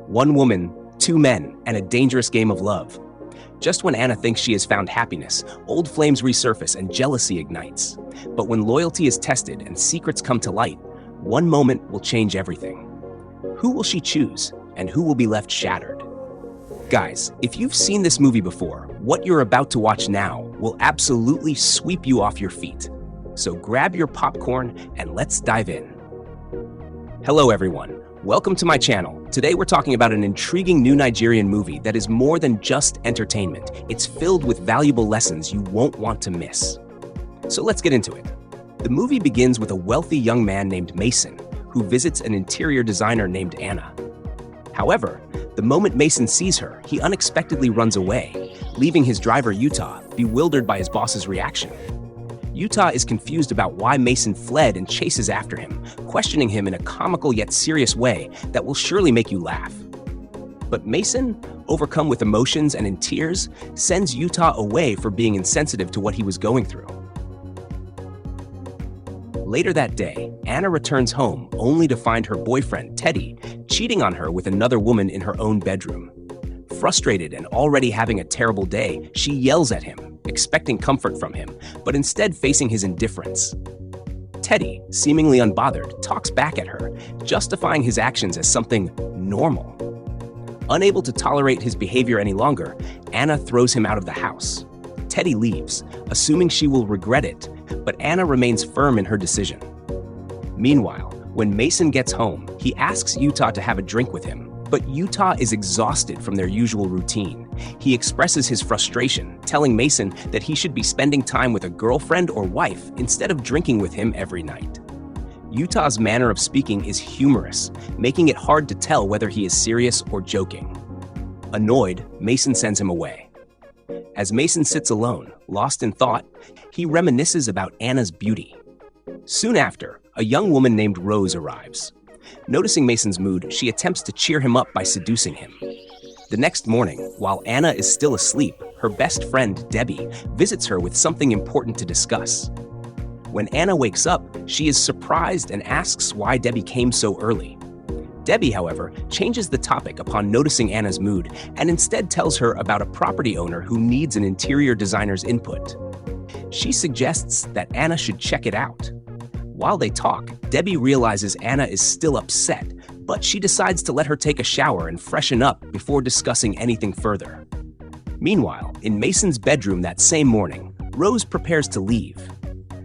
One woman, two men, and a dangerous game of love. Just when Anna thinks she has found happiness, old flames resurface and jealousy ignites. But when loyalty is tested and secrets come to light, one moment will change everything. Who will she choose, and who will be left shattered? Guys, if you've seen this movie before, what you're about to watch now will absolutely sweep you off your feet. So grab your popcorn and let's dive in. Hello everyone, welcome to my channel. Today we're talking about an intriguing new Nigerian movie that is more than just entertainment. It's filled with valuable lessons you won't want to miss. So let's get into it. The movie begins with a wealthy young man named Mason, who visits an interior designer named Anna. However, the moment Mason sees her, he unexpectedly runs away, leaving his driver Utah bewildered by his boss's reaction. Utah is confused about why Mason fled and chases after him, questioning him in a comical yet serious way that will surely make you laugh. But Mason, overcome with emotions and in tears, sends Utah away for being insensitive to what he was going through. Later that day, Anna returns home only to find her boyfriend, Teddy, cheating on her with another woman in her own bedroom. Frustrated and already having a terrible day, she yells at him, expecting comfort from him, but instead facing his indifference. Teddy, seemingly unbothered, talks back at her, justifying his actions as something normal. Unable to tolerate his behavior any longer, Anna throws him out of the house. Teddy leaves, assuming she will regret it, but Anna remains firm in her decision. Meanwhile, when Mason gets home, he asks Utah to have a drink with him, but Utah is exhausted from their usual routine. He expresses his frustration, telling Mason that he should be spending time with a girlfriend or wife instead of drinking with him every night. Utah's manner of speaking is humorous, making it hard to tell whether he is serious or joking. Annoyed, Mason sends him away. As Mason sits alone, lost in thought, he reminisces about Anna's beauty. Soon after, a young woman named Rose arrives. Noticing Mason's mood, she attempts to cheer him up by seducing him. The next morning, while Anna is still asleep, her best friend, Debbie, visits her with something important to discuss. When Anna wakes up, she is surprised and asks why Debbie came so early. Debbie, however, changes the topic upon noticing Anna's mood and instead tells her about a property owner who needs an interior designer's input. She suggests that Anna should check it out. While they talk, Debbie realizes Anna is still upset, but she decides to let her take a shower and freshen up before discussing anything further. Meanwhile, in Mason's bedroom that same morning, Rose prepares to leave.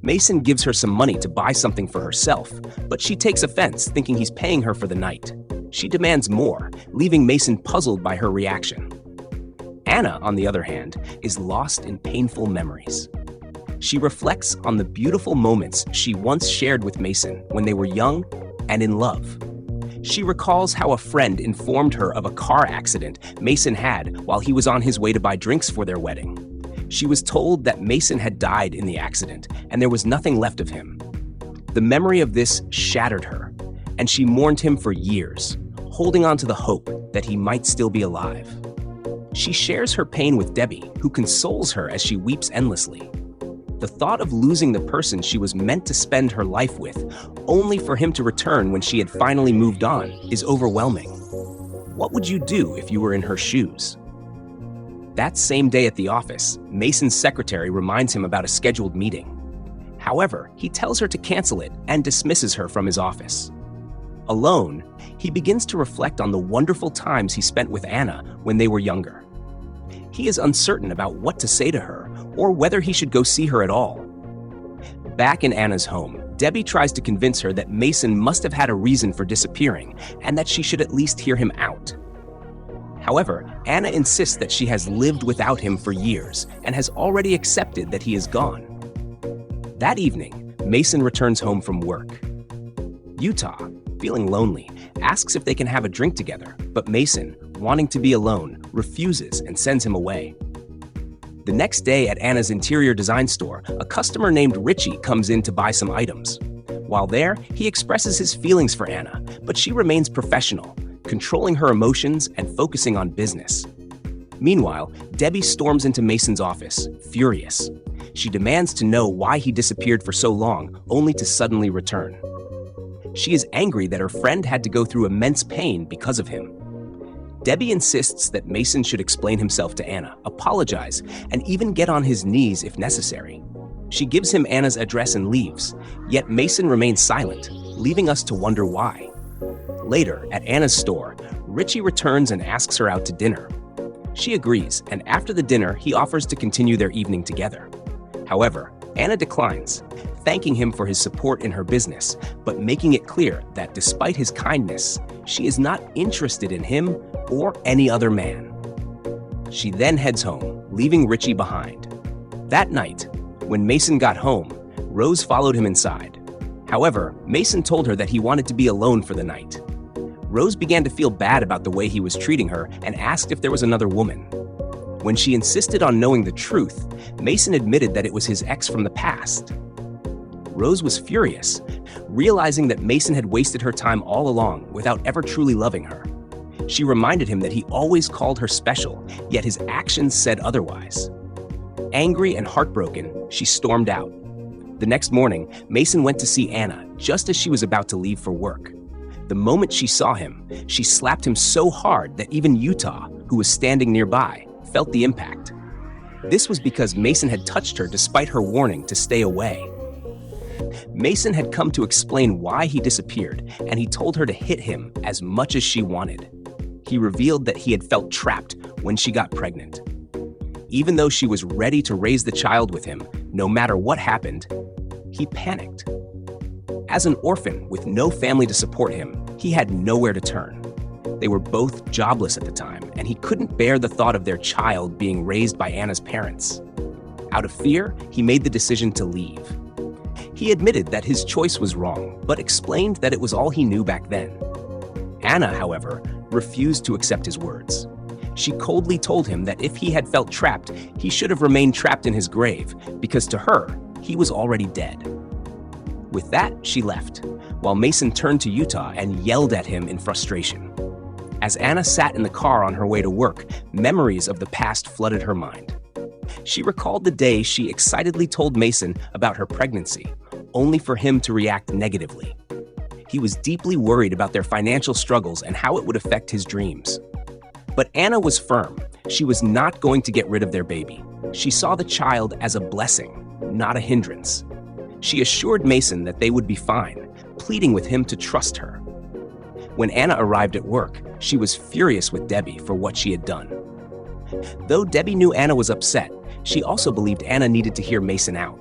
Mason gives her some money to buy something for herself, but she takes offense, thinking he's paying her for the night. She demands more, leaving Mason puzzled by her reaction. Anna, on the other hand, is lost in painful memories. She reflects on the beautiful moments she once shared with Mason when they were young and in love. She recalls how a friend informed her of a car accident Mason had while he was on his way to buy drinks for their wedding. She was told that Mason had died in the accident and there was nothing left of him. The memory of this shattered her, and she mourned him for years, holding on to the hope that he might still be alive. She shares her pain with Debbie, who consoles her as she weeps endlessly. The thought of losing the person she was meant to spend her life with, only for him to return when she had finally moved on, is overwhelming. What would you do if you were in her shoes? That same day at the office, Mason's secretary reminds him about a scheduled meeting. However, he tells her to cancel it and dismisses her from his office. Alone, he begins to reflect on the wonderful times he spent with Anna when they were younger. He is uncertain about what to say to her or whether he should go see her at all. Back in Anna's home, Debbie tries to convince her that Mason must have had a reason for disappearing and that she should at least hear him out. However, Anna insists that she has lived without him for years and has already accepted that he is gone. That evening, Mason returns home from work. Utah, feeling lonely, asks if they can have a drink together, but Mason, wanting to be alone, refuses and sends him away. The next day at Anna's interior design store, a customer named Richie comes in to buy some items. While there, he expresses his feelings for Anna, but she remains professional, controlling her emotions and focusing on business. Meanwhile, Debbie storms into Mason's office, furious. She demands to know why he disappeared for so long, only to suddenly return. She is angry that her friend had to go through immense pain because of him. Debbie insists that Mason should explain himself to Anna, apologize, and even get on his knees if necessary. She gives him Anna's address and leaves, yet Mason remains silent, leaving us to wonder why. Later, at Anna's store, Richie returns and asks her out to dinner. She agrees, and after the dinner, he offers to continue their evening together. However, Anna declines, thanking him for his support in her business, but making it clear that despite his kindness, she is not interested in him or any other man. She then heads home, leaving Richie behind. That night, when Mason got home, Rose followed him inside. However, Mason told her that he wanted to be alone for the night. Rose began to feel bad about the way he was treating her and asked if there was another woman. When she insisted on knowing the truth, Mason admitted that it was his ex from the past. Rose was furious, realizing that Mason had wasted her time all along without ever truly loving her. She reminded him that he always called her special, yet his actions said otherwise. Angry and heartbroken, she stormed out. The next morning, Mason went to see Anna just as she was about to leave for work. The moment she saw him, she slapped him so hard that even Utah, who was standing nearby, felt the impact. This was because Mason had touched her despite her warning to stay away. Mason had come to explain why he disappeared, and he told her to hit him as much as she wanted. He revealed that he had felt trapped when she got pregnant. Even though she was ready to raise the child with him, no matter what happened, he panicked. As an orphan with no family to support him, he had nowhere to turn. They were both jobless at the time, and he couldn't bear the thought of their child being raised by Anna's parents. Out of fear, he made the decision to leave. He admitted that his choice was wrong, but explained that it was all he knew back then. Anna, however, refused to accept his words. She coldly told him that if he had felt trapped, he should have remained trapped in his grave, because to her, he was already dead. With that, she left, while Mason turned to Utah and yelled at him in frustration. As Anna sat in the car on her way to work, memories of the past flooded her mind. She recalled the day she excitedly told Mason about her pregnancy, only for him to react negatively. He was deeply worried about their financial struggles and how it would affect his dreams. But Anna was firm. She was not going to get rid of their baby. She saw the child as a blessing, not a hindrance. She assured Mason that they would be fine, pleading with him to trust her. When Anna arrived at work, she was furious with Debbie for what she had done. Though Debbie knew Anna was upset, she also believed Anna needed to hear Mason out.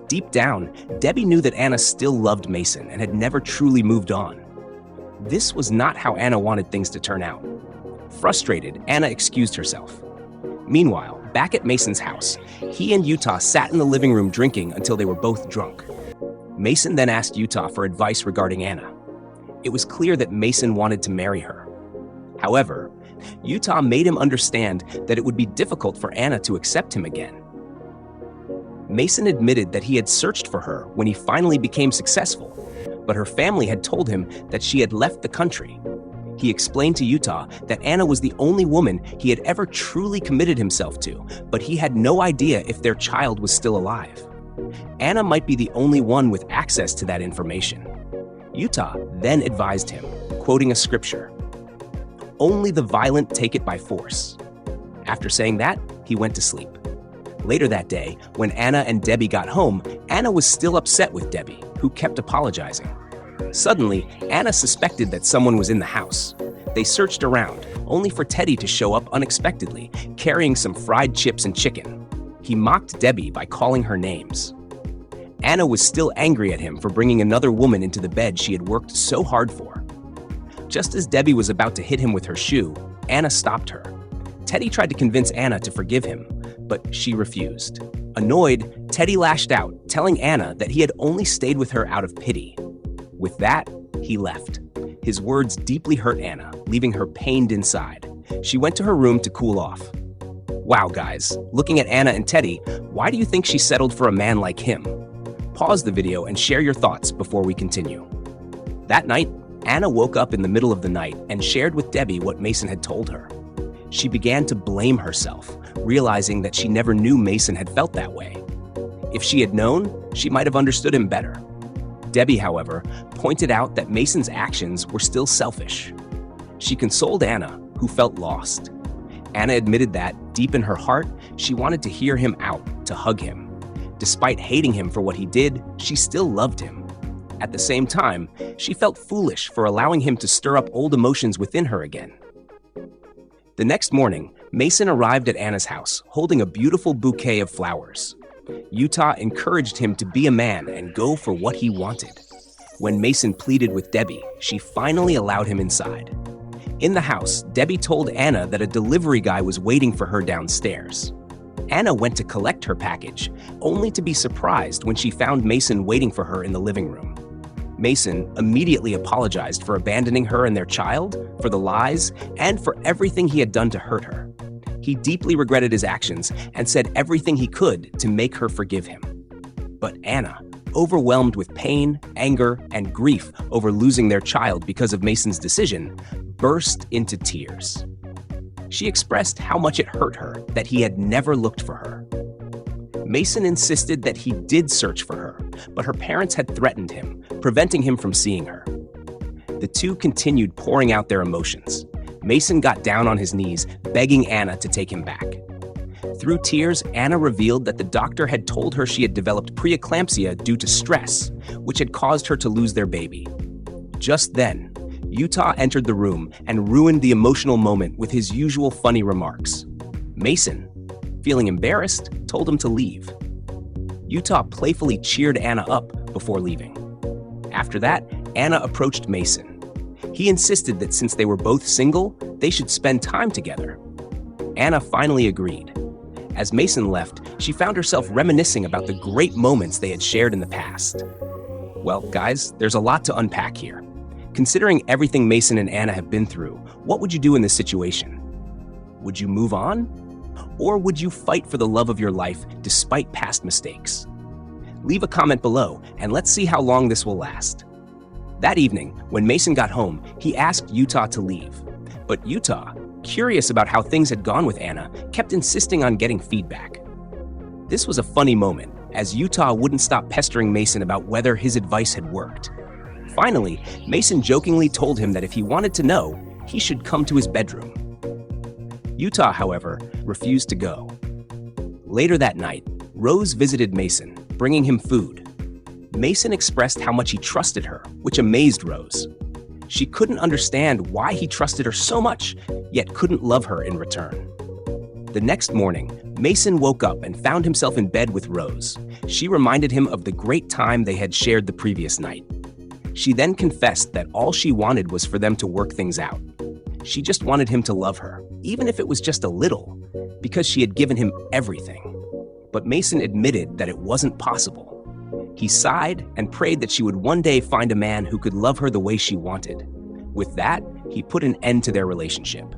Deep down, Debbie knew that Anna still loved Mason and had never truly moved on. This was not how Anna wanted things to turn out. Frustrated, Anna excused herself. Meanwhile, back at Mason's house, he and Utah sat in the living room drinking until they were both drunk. Mason then asked Utah for advice regarding Anna. It was clear that Mason wanted to marry her. However, Utah made him understand that it would be difficult for Anna to accept him again. Mason admitted that he had searched for her when he finally became successful, but her family had told him that she had left the country. He explained to Utah that Anna was the only woman he had ever truly committed himself to, but he had no idea if their child was still alive. Anna might be the only one with access to that information. Utah then advised him, quoting a scripture, "Only the violent take it by force." After saying that, he went to sleep. Later that day, when Anna and Debbie got home, Anna was still upset with Debbie, who kept apologizing. Suddenly, Anna suspected that someone was in the house. They searched around, only for Teddy to show up unexpectedly, carrying some fried chips and chicken. He mocked Debbie by calling her names. Anna was still angry at him for bringing another woman into the bed she had worked so hard for. Just as Debbie was about to hit him with her shoe, Anna stopped her. Teddy tried to convince Anna to forgive him, but she refused. Annoyed, Teddy lashed out, telling Anna that he had only stayed with her out of pity. With that, he left. His words deeply hurt Anna, leaving her pained inside. She went to her room to cool off. Wow, guys, looking at Anna and Teddy, why do you think she settled for a man like him? Pause the video and share your thoughts before we continue. That night, Anna woke up in the middle of the night and shared with Debbie what Mason had told her. She began to blame herself, realizing that she never knew Mason had felt that way. If she had known, she might have understood him better. Debbie, however, pointed out that Mason's actions were still selfish. She consoled Anna, who felt lost. Anna admitted that, deep in her heart, she wanted to hear him out, to hug him. Despite hating him for what he did, she still loved him. At the same time, she felt foolish for allowing him to stir up old emotions within her again. The next morning, Mason arrived at Anna's house, holding a beautiful bouquet of flowers. Utah encouraged him to be a man and go for what he wanted. When Mason pleaded with Debbie, she finally allowed him inside. In the house, Debbie told Anna that a delivery guy was waiting for her downstairs. Anna went to collect her package, only to be surprised when she found Mason waiting for her in the living room. Mason immediately apologized for abandoning her and their child, for the lies, and for everything he had done to hurt her. He deeply regretted his actions and said everything he could to make her forgive him. But Anna, overwhelmed with pain, anger, and grief over losing their child because of Mason's decision, burst into tears. She expressed how much it hurt her that he had never looked for her. Mason insisted that he did search for her, but her parents had threatened him, preventing him from seeing her. The two continued pouring out their emotions. Mason got down on his knees, begging Anna to take him back. Through tears, Anna revealed that the doctor had told her she had developed preeclampsia due to stress, which had caused her to lose their baby. Just then, Utah entered the room and ruined the emotional moment with his usual funny remarks. Mason, feeling embarrassed, told him to leave. Utah playfully cheered Anna up before leaving. After that, Anna approached Mason. He insisted that since they were both single, they should spend time together. Anna finally agreed. As Mason left, she found herself reminiscing about the great moments they had shared in the past. Well, guys, there's a lot to unpack here. Considering everything Mason and Anna have been through, what would you do in this situation? Would you move on? Or would you fight for the love of your life despite past mistakes? Leave a comment below and let's see how long this will last. That evening, when Mason got home, he asked Utah to leave. But Utah, curious about how things had gone with Anna, kept insisting on getting feedback. This was a funny moment, as Utah wouldn't stop pestering Mason about whether his advice had worked. Finally, Mason jokingly told him that if he wanted to know, he should come to his bedroom. Utah, however, refused to go. Later that night, Rose visited Mason, bringing him food. Mason expressed how much he trusted her, which amazed Rose. She couldn't understand why he trusted her so much, yet couldn't love her in return. The next morning, Mason woke up and found himself in bed with Rose. She reminded him of the great time they had shared the previous night. She then confessed that all she wanted was for them to work things out. She just wanted him to love her, even if it was just a little, because she had given him everything. But Mason admitted that it wasn't possible. He sighed and prayed that she would one day find a man who could love her the way she wanted. With that, he put an end to their relationship.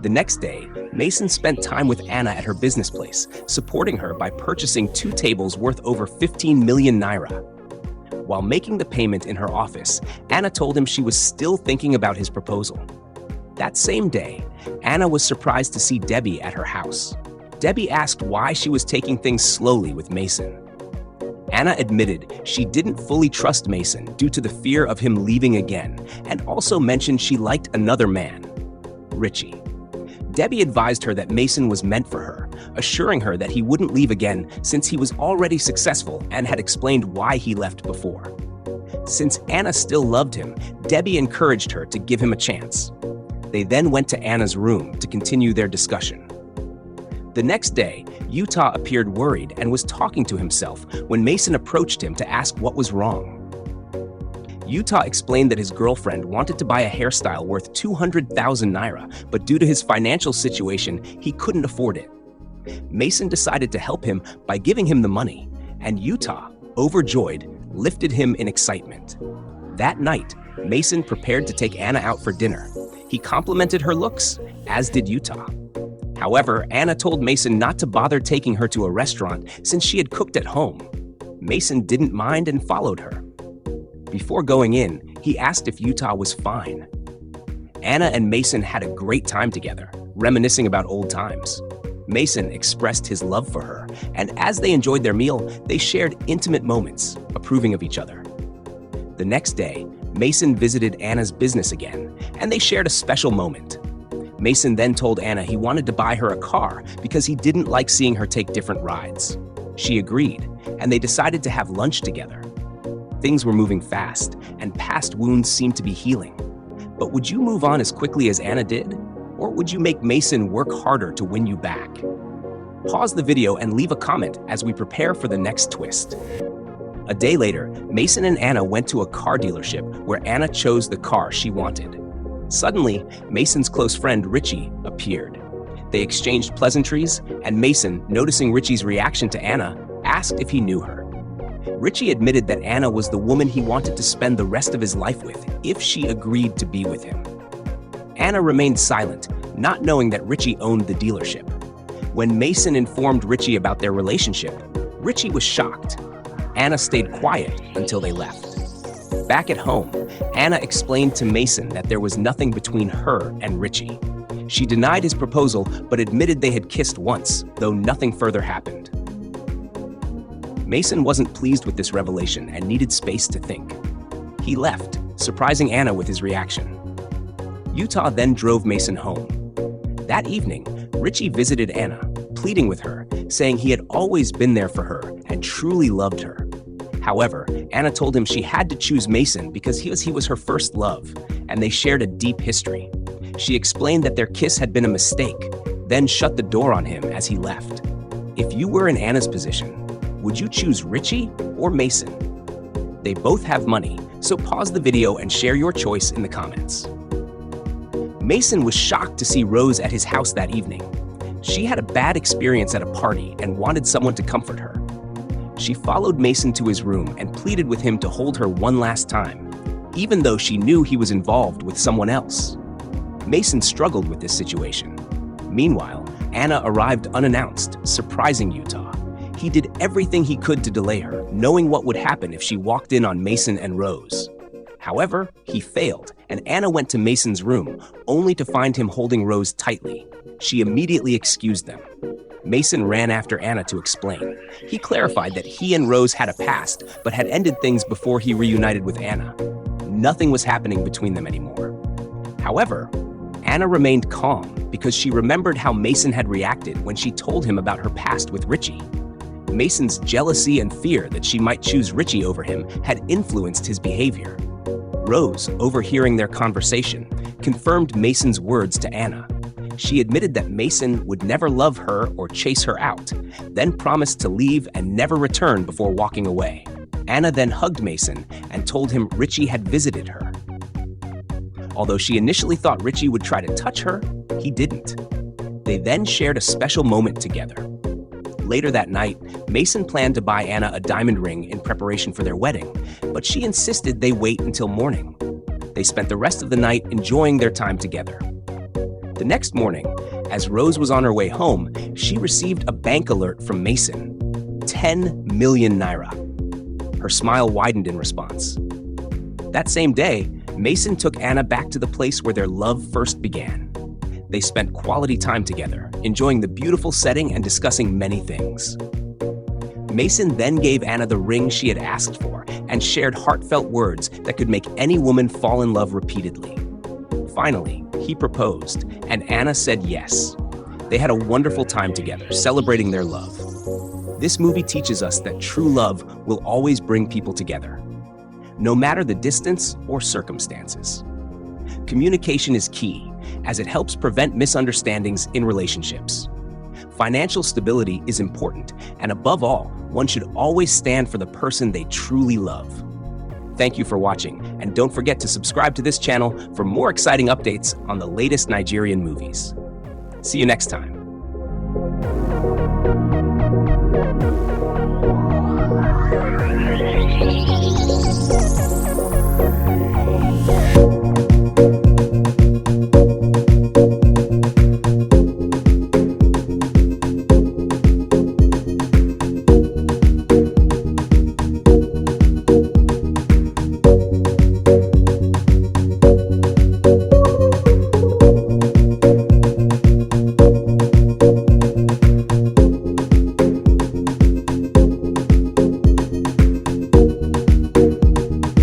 The next day, Mason spent time with Anna at her business place, supporting her by purchasing 2 tables worth over 15 million naira. While making the payment in her office, Anna told him she was still thinking about his proposal. That same day, Anna was surprised to see Debbie at her house. Debbie asked why she was taking things slowly with Mason. Anna admitted she didn't fully trust Mason due to the fear of him leaving again, and also mentioned she liked another man, Richie. Debbie advised her that Mason was meant for her, assuring her that he wouldn't leave again since he was already successful and had explained why he left before. Since Anna still loved him, Debbie encouraged her to give him a chance. They then went to Anna's room to continue their discussion. The next day, Utah appeared worried and was talking to himself when Mason approached him to ask what was wrong. Utah explained that his girlfriend wanted to buy a hairstyle worth 200,000 naira, but due to his financial situation, he couldn't afford it. Mason decided to help him by giving him the money, and Utah, overjoyed, lifted him in excitement. That night, Mason prepared to take Anna out for dinner. He complimented her looks, as did Utah. However, Anna told Mason not to bother taking her to a restaurant since she had cooked at home. Mason didn't mind and followed her. Before going in, he asked if Utah was fine. Anna and Mason had a great time together, reminiscing about old times. Mason expressed his love for her, and as they enjoyed their meal, they shared intimate moments, approving of each other. The next day, Mason visited Anna's business again, and they shared a special moment. Mason then told Anna he wanted to buy her a car because he didn't like seeing her take different rides. She agreed, and they decided to have lunch together. Things were moving fast, and past wounds seemed to be healing. But would you move on as quickly as Anna did? Or would you make Mason work harder to win you back? Pause the video and leave a comment as we prepare for the next twist. A day later, Mason and Anna went to a car dealership where Anna chose the car she wanted. Suddenly, Mason's close friend Richie appeared. They exchanged pleasantries, and Mason, noticing Richie's reaction to Anna, asked if he knew her. Richie admitted that Anna was the woman he wanted to spend the rest of his life with if she agreed to be with him. Anna remained silent, not knowing that Richie owned the dealership. When Mason informed Richie about their relationship, Richie was shocked. Anna stayed quiet until they left. Back at home, Anna explained to Mason that there was nothing between her and Richie. She denied his proposal but admitted they had kissed once, though nothing further happened. Mason wasn't pleased with this revelation and needed space to think. He left, surprising Anna with his reaction. Utah then drove Mason home. That evening, Richie visited Anna, pleading with her, saying he had always been there for her and truly loved her. However, Anna told him she had to choose Mason because he was her first love, and they shared a deep history. She explained that their kiss had been a mistake, then shut the door on him as he left. If you were in Anna's position, would you choose Richie or Mason? They both have money, so pause the video and share your choice in the comments. Mason was shocked to see Rose at his house that evening. She had a bad experience at a party and wanted someone to comfort her. She followed Mason to his room and pleaded with him to hold her one last time, even though she knew he was involved with someone else. Mason struggled with this situation. Meanwhile, Anna arrived unannounced, surprising Utah. He did everything he could to delay her, knowing what would happen if she walked in on Mason and Rose. However, he failed, and Anna went to Mason's room, only to find him holding Rose tightly. She immediately excused them. Mason ran after Anna to explain. He clarified that he and Rose had a past, but had ended things before he reunited with Anna. Nothing was happening between them anymore. However, Anna remained calm because she remembered how Mason had reacted when she told him about her past with Richie. Mason's jealousy and fear that she might choose Richie over him had influenced his behavior. Rose, overhearing their conversation, confirmed Mason's words to Anna. She admitted that Mason would never love her or chase her out, then promised to leave and never return before walking away. Anna then hugged Mason and told him Richie had visited her. Although she initially thought Richie would try to touch her, he didn't. They then shared a special moment together. Later that night, Mason planned to buy Anna a diamond ring in preparation for their wedding, but she insisted they wait until morning. They spent the rest of the night enjoying their time together. The next morning, as Rose was on her way home, she received a bank alert from Mason. 10 million naira. Her smile widened in response. That same day, Mason took Anna back to the place where their love first began. They spent quality time together, enjoying the beautiful setting and discussing many things. Mason then gave Anna the ring she had asked for and shared heartfelt words that could make any woman fall in love repeatedly. Finally, he proposed, and Anna said yes. They had a wonderful time together, celebrating their love. This movie teaches us that true love will always bring people together, no matter the distance or circumstances. Communication is key, as it helps prevent misunderstandings in relationships. Financial stability is important, and above all, one should always stand for the person they truly love. Thank you for watching, and don't forget to subscribe to this channel for more exciting updates on the latest Nigerian movies. See you next time.